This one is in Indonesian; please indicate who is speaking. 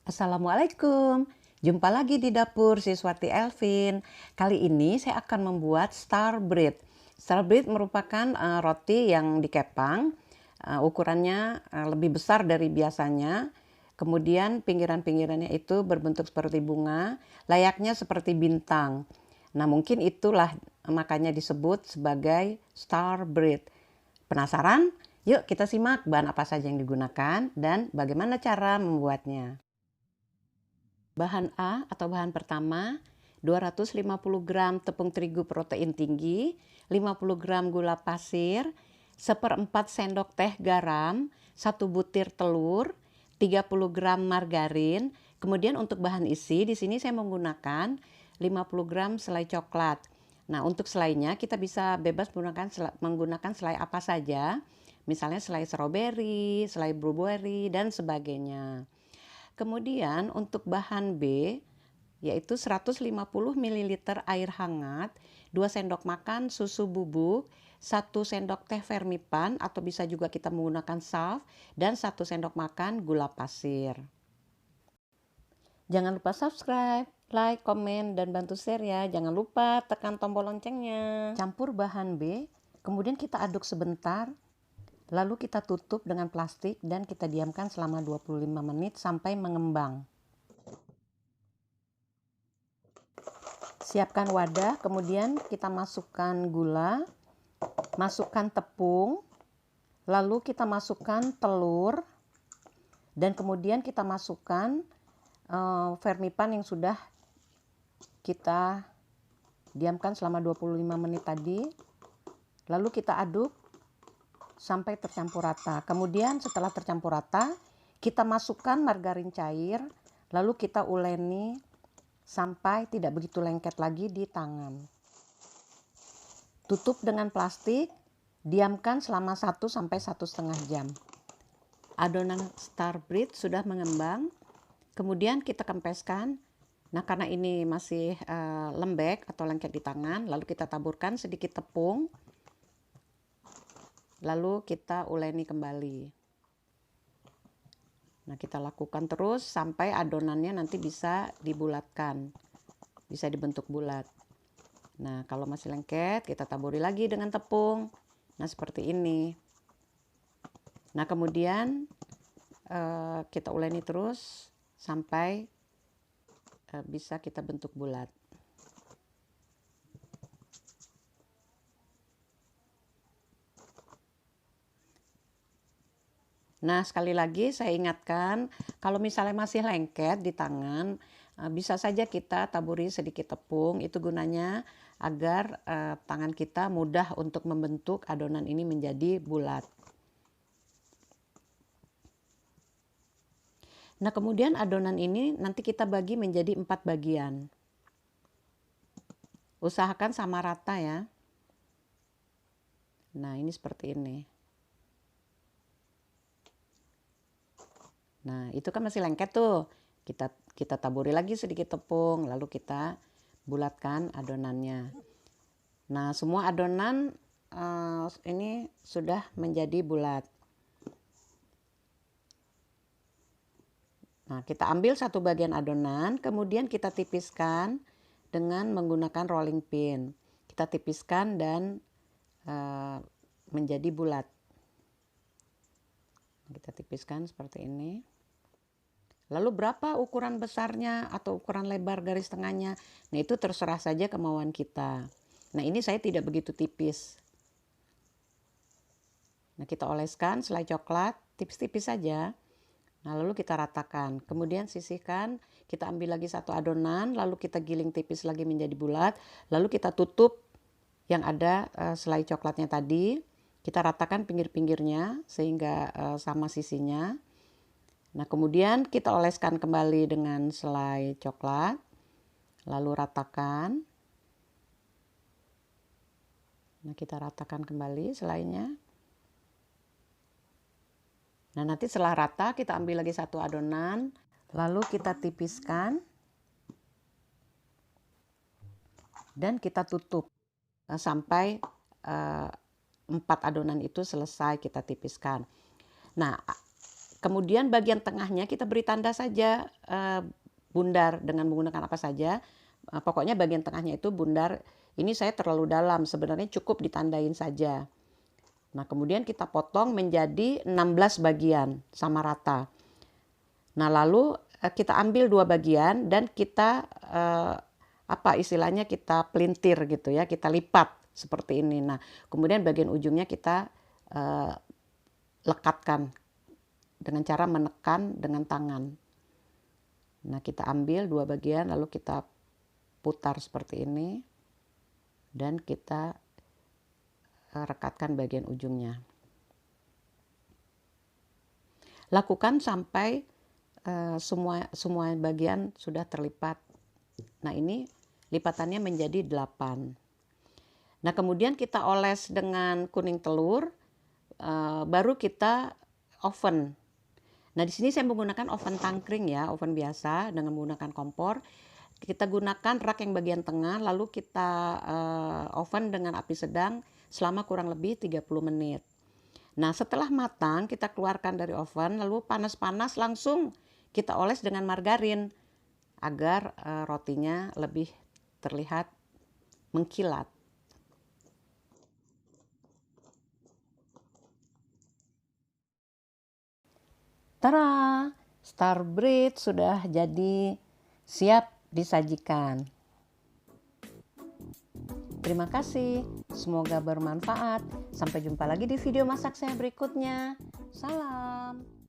Speaker 1: Assalamualaikum, jumpa lagi di dapur Siswati Elvin. Kali ini saya akan membuat star bread. Star bread merupakan roti yang dikepang, ukurannya lebih besar dari biasanya. Kemudian pinggiran-pinggirannya itu berbentuk seperti bunga, layaknya seperti bintang. Nah, mungkin itulah makanya disebut sebagai star bread. Penasaran? Yuk kita simak bahan apa saja yang digunakan dan bagaimana cara membuatnya. Bahan A atau bahan pertama, 250 gram tepung terigu protein tinggi, 50 gram gula pasir, 1/4 sendok teh garam, 1 butir telur, 30 gram margarin. Kemudian untuk bahan isi di sini saya menggunakan 50 gram selai coklat. Nah, untuk selainya kita bisa bebas menggunakan selai apa saja. Misalnya selai stroberi, selai blueberry dan sebagainya. Kemudian untuk bahan B yaitu 150 ml air hangat, 2 sendok makan susu bubuk, 1 sendok teh vermipan atau bisa juga kita menggunakan salf dan 1 sendok makan gula pasir. Jangan lupa subscribe, like, komen, dan bantu share ya. Jangan lupa tekan tombol loncengnya. Campur bahan B, kemudian kita aduk sebentar. Lalu kita tutup dengan plastik dan kita diamkan selama 25 menit sampai mengembang. Siapkan wadah, kemudian kita masukkan gula, masukkan tepung, lalu kita masukkan telur, dan kemudian kita masukkan vermipan yang sudah kita diamkan selama 25 menit tadi. Lalu kita aduk sampai tercampur rata. Kemudian setelah tercampur rata, kita masukkan margarin cair, lalu kita uleni sampai tidak begitu lengket lagi di tangan. Tutup dengan plastik, diamkan selama 1-1,5 jam. Adonan star bread sudah mengembang, kemudian kita kempeskan. Nah, karena ini masih lembek atau lengket di tangan, lalu kita taburkan sedikit tepung, lalu kita uleni kembali. Nah, kita lakukan terus sampai adonannya nanti bisa dibulatkan, bisa dibentuk bulat. Nah, kalau masih lengket, kita taburi lagi dengan tepung. Nah, seperti ini. Nah, kemudian kita uleni terus sampai bisa kita bentuk bulat. Nah, sekali lagi saya ingatkan, kalau misalnya masih lengket di tangan, bisa saja kita taburi sedikit tepung. Itu gunanya agar tangan kita mudah untuk membentuk adonan ini menjadi bulat. Nah, kemudian adonan ini nanti kita bagi menjadi 4 bagian. Usahakan sama rata ya. Nah, ini seperti ini. Nah, itu kan masih lengket tuh. Kita taburi lagi sedikit tepung, lalu kita bulatkan adonannya. Nah, semua adonan ini sudah menjadi bulat. Nah, kita ambil satu bagian adonan, kemudian kita tipiskan dengan menggunakan rolling pin. Kita tipiskan dan menjadi bulat. Kita tipiskan seperti ini. Lalu berapa ukuran besarnya atau ukuran lebar garis tengahnya? Nah, itu terserah saja kemauan kita. Nah, ini saya tidak begitu tipis. Nah, kita oleskan selai coklat tipis-tipis saja. Nah, lalu kita ratakan. Kemudian sisihkan, kita ambil lagi satu adonan, lalu kita giling tipis lagi menjadi bulat. Lalu kita tutup yang ada selai coklatnya tadi. Kita ratakan pinggir-pinggirnya sehingga sama sisinya. Nah, kemudian kita oleskan kembali dengan selai coklat, lalu ratakan. Nah, kita ratakan kembali selainya. Nah, nanti setelah rata kita ambil lagi satu adonan, lalu kita tipiskan dan kita tutup sampai 4 adonan itu selesai kita tipiskan. Nah, Kemudian bagian tengahnya kita beri tanda saja bundar dengan menggunakan apa saja. Pokoknya bagian tengahnya itu bundar. Ini saya terlalu dalam, sebenarnya cukup ditandain saja. Nah, kemudian kita potong menjadi 16 bagian sama rata. Nah, lalu kita ambil 2 bagian dan kita apa istilahnya, kita pelintir gitu ya, kita lipat seperti ini. Nah, kemudian bagian ujungnya kita lekatkan dengan cara menekan dengan tangan. Nah, kita ambil 2 bagian lalu kita putar seperti ini dan kita rekatkan bagian ujungnya. Lakukan sampai semua bagian sudah terlipat. Nah, ini lipatannya menjadi 8. Nah, kemudian kita oles dengan kuning telur, baru kita oven. Nah, di sini saya menggunakan oven tangkring ya, oven biasa dengan menggunakan kompor. Kita gunakan rak yang bagian tengah, lalu kita oven dengan api sedang selama kurang lebih 30 menit. Nah, setelah matang kita keluarkan dari oven, lalu panas-panas langsung kita oles dengan margarin agar rotinya lebih terlihat mengkilat. Tara, star bread sudah jadi siap disajikan. Terima kasih, semoga bermanfaat. Sampai jumpa lagi di video masak saya berikutnya. Salam.